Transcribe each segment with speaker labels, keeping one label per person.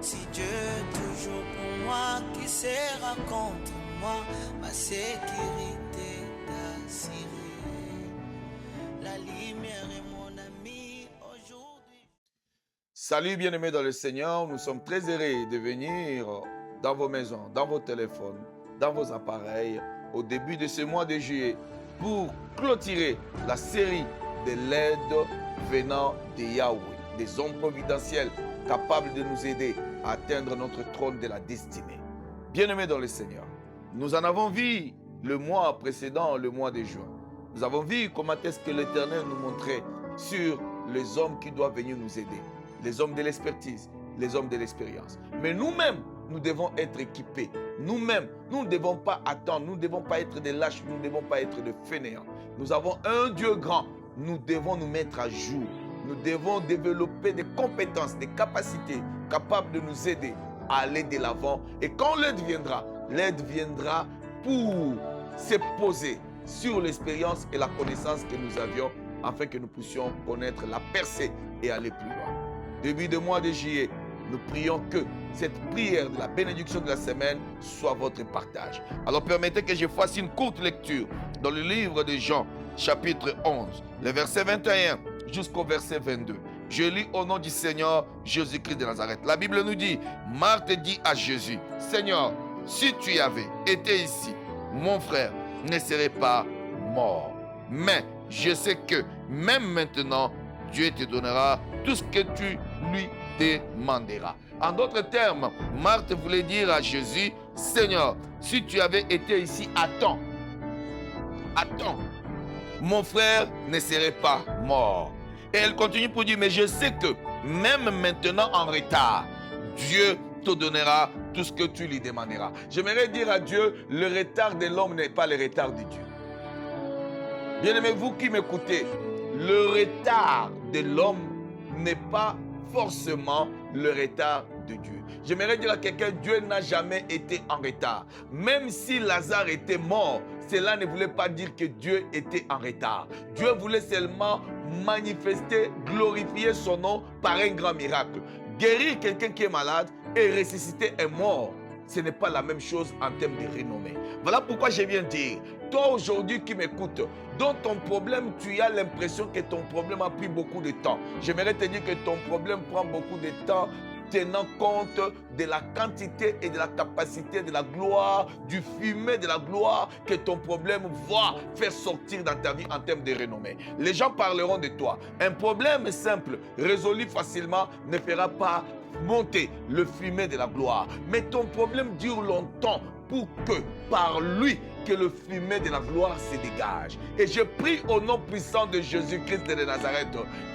Speaker 1: Si Dieu est toujours pour moi, qui sera contre moi? Ma sécurité d'assurer. La lumière est mon ami aujourd'hui.
Speaker 2: Salut bien-aimés dans le Seigneur, nous sommes très heureux de venir dans vos maisons, dans vos téléphones, dans vos appareils au début de ce mois de juillet pour clôturer la série de l'aide venant de Yahweh, des hommes providentiels capables de nous aider à atteindre notre trône de la destinée. Bien-aimés dans le Seigneur, nous en avons vu le mois précédent, le mois de juin. Nous avons vu comment est-ce que l'Éternel nous montrait sur les hommes qui doivent venir nous aider. Les hommes de l'expertise, les hommes de l'expérience. Mais nous-mêmes, nous devons être équipés. Nous-mêmes, nous ne devons pas attendre, nous ne devons pas être des lâches, nous ne devons pas être des fainéants. Nous avons un Dieu grand, nous devons nous mettre à jour. Nous devons développer des compétences, des capacités capables de nous aider à aller de l'avant. Et quand l'aide viendra pour se poser sur l'expérience et la connaissance que nous avions afin que nous puissions connaître la percée et aller plus loin. Début de mois de juillet, nous prions que cette prière de la bénédiction de la semaine soit votre partage. Alors permettez que je fasse une courte lecture dans le livre de Jean, chapitre 11, le verset 21 jusqu'au verset 22. Je lis au nom du Seigneur Jésus-Christ de Nazareth. La Bible nous dit, Marthe dit à Jésus, Seigneur, si tu avais été ici, mon frère ne serait pas mort. Mais je sais que même maintenant, Dieu te donnera tout ce que tu lui demanderas. En d'autres termes, Marthe voulait dire à Jésus, Seigneur, si tu avais été ici à temps, mon frère ne serait pas mort. Et elle continue pour dire, mais je sais que même maintenant en retard, Dieu te donnera tout ce que tu lui demanderas. J'aimerais dire à Dieu, le retard de l'homme n'est pas le retard de Dieu. Bien-aimés, vous qui m'écoutez, le retard de l'homme n'est pas forcément le retard de Dieu. J'aimerais dire à quelqu'un, Dieu n'a jamais été en retard. Même si Lazare était mort, cela ne voulait pas dire que Dieu était en retard. Dieu voulait seulement manifester, glorifier son nom par un grand miracle. Guérir quelqu'un qui est malade et ressusciter un mort, ce n'est pas la même chose en termes de renommée. Voilà pourquoi je viens dire, toi aujourd'hui qui m'écoutes, dans ton problème, tu as l'impression que ton problème a pris beaucoup de temps. J'aimerais te dire que ton problème prend beaucoup de temps tenant compte de la quantité et de la capacité de la gloire, du fumet de la gloire que ton problème va faire sortir dans ta vie en termes de renommée. Les gens parleront de toi. Un problème simple, résolu facilement, ne fera pas monter le fumet de la gloire. Mais ton problème dure longtemps pour que par lui, que le fumet de la gloire se dégage. Et je prie au nom puissant de Jésus-Christ de Nazareth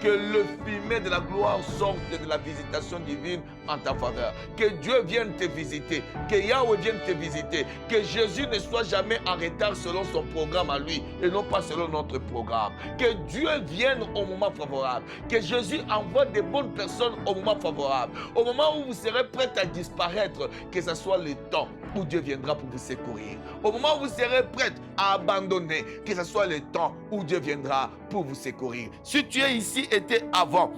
Speaker 2: que le fumet de la gloire sorte de la visitation divine en ta faveur. Que Dieu vienne te visiter, que Yahweh vienne te visiter, que Jésus ne soit jamais en retard selon son programme à lui et non pas selon notre programme. Que Dieu vienne au moment favorable, que Jésus envoie des bonnes personnes au moment favorable. Au moment où vous serez prêts à disparaître, que ce soit le temps où Dieu viendra pour vous secourir. Au moment où vous serez prêts à abandonner, que ce soit le temps où Dieu viendra pour vous secourir. Si tu es ici était avant,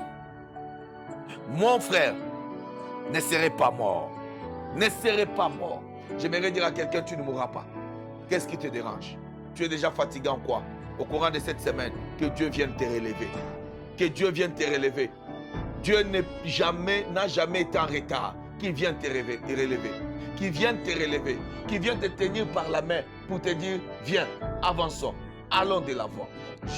Speaker 2: mon frère ne serait pas mort. Ne serait pas mort. J'aimerais dire à quelqu'un, tu ne mourras pas. Qu'est-ce qui te dérange? Tu es déjà fatigué en quoi? Au courant de cette semaine, que Dieu vienne te relever. Que Dieu vienne te relever. Dieu n'a jamais été en retard. Qu'il vienne te relever. Qui viennent te relever, qui viennent te tenir par la main pour te dire, viens, avançons, allons de l'avant.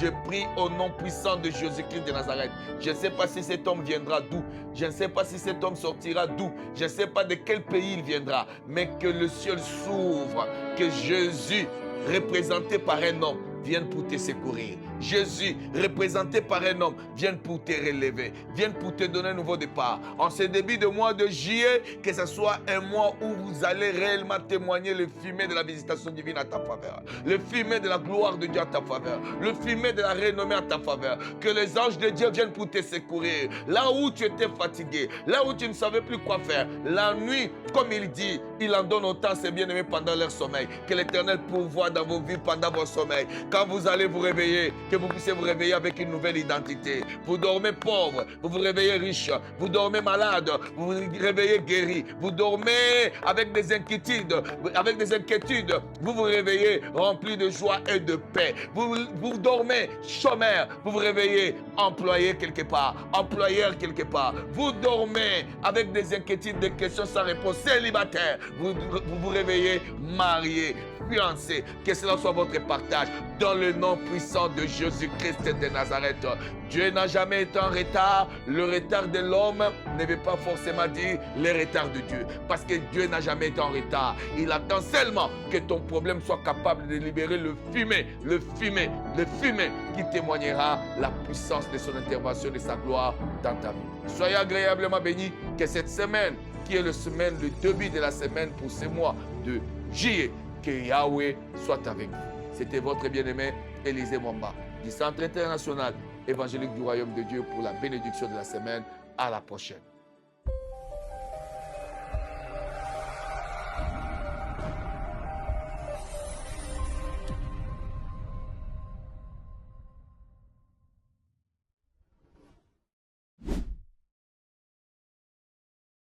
Speaker 2: Je prie au nom puissant de Jésus-Christ de Nazareth. Je ne sais pas si cet homme viendra d'où, je ne sais pas si cet homme sortira d'où, je ne sais pas de quel pays il viendra, mais que le ciel s'ouvre, que Jésus, représenté par un homme, vienne pour te secourir. Jésus, représenté par un homme, vienne pour te relever, vienne pour te donner un nouveau départ. En ce début de mois de juillet, que ce soit un mois où vous allez réellement témoigner le fumet de la visitation divine à ta faveur, le fumet de la gloire de Dieu à ta faveur, le fumet de la renommée à ta faveur, que les anges de Dieu viennent pour te secourir. Là où tu étais fatigué, là où tu ne savais plus quoi faire, la nuit, comme il dit, il en donne autant ses bien-aimés pendant leur sommeil. Que l'Éternel pourvoie dans vos vies pendant vos sommeils. Quand vous allez vous réveiller, que vous puissiez vous réveiller avec une nouvelle identité. Vous dormez pauvre, vous vous réveillez riche. Vous dormez malade, vous vous réveillez guéri. Vous dormez avec des inquiétudes, vous vous réveillez rempli de joie et de paix. Vous dormez chômeur, vous vous réveillez employé quelque part, employeur quelque part. Vous dormez avec des inquiétudes, des questions sans réponse, célibataire. Vous vous réveillez marié, fiancé. Que cela soit votre partage dans le nom puissant de Jésus-Christ de Nazareth. Dieu n'a jamais été en retard. Le retard de l'homme ne veut pas forcément dire le retard de Dieu. Parce que Dieu n'a jamais été en retard. Il attend seulement que ton problème soit capable de libérer le fumée qui témoignera la puissance de son intervention et de sa gloire dans ta vie. Soyez agréablement bénis. Que cette semaine, qui est le début de la semaine pour ce mois de juillet, que Yahweh soit avec vous. C'était votre bien-aimé Élisée Mwamba du Centre international évangélique du Royaume de Dieu pour la bénédiction de la semaine. À la prochaine.